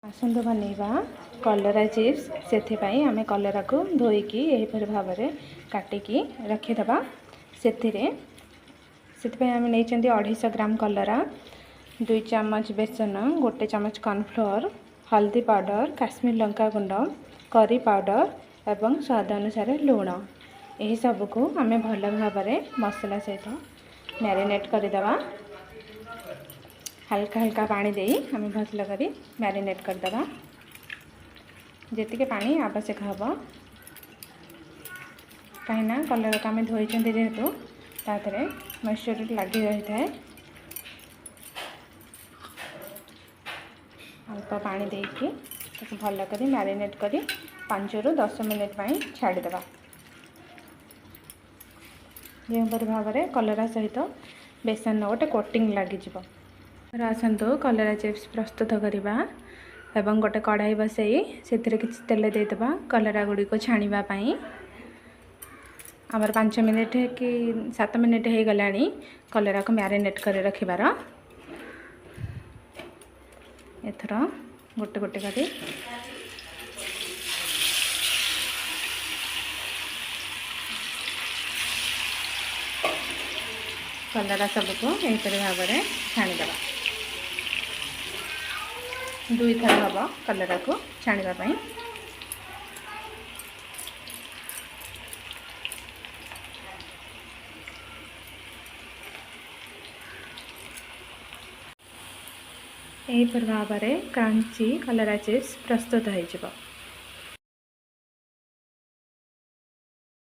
आसंतु बनैबा कलरा चिप्स से आम कलरा को धोईकी यहीपर भाव में काटिकी रखीदबा से आम नहीं 250 ग्राम कलरा 2 चम्मच बेसन 1 चम्मच कॉर्नफ्लोर हल्दी पाउडर काश्मीर लंका गुंड करी पाउडर एवं स्वाद अनुसार लुण यही सबको आम भल भाव में मसला सहित मैरिनेट करदे हल्का हल्का पानी दे आम भसला करी मैरिनेट करदे जी पानी आवश्यक हम कहीं कलर को आम धोई जेहेतु तादे मॉइस्चर लगी रही है अल्प पानी देकी भल कर मैरिनेट करी 5 ରୁ 10 मिनिट छाड़ीदे जो भाव में कलरा सहित बेसन गोटे कोटिंग लगी आसतु कलरा चिप्स प्रस्तुत करवा एवं गोटे कढ़ाई बसई से किसी तेल देदेबा कलरा गुड़ी को छाणापी आमर 5 मिनिट कि 7 मिनिट हो गला कलरा को मैरिनेट कर रखिबार एथर गोटे गोटे कर कलरा सबको यहीपर भाव में छाणीदे 2 थर हम कलरा को छाणापी यहीपर भाव में क्रंची कलरा चिप्स प्रस्तुत हो।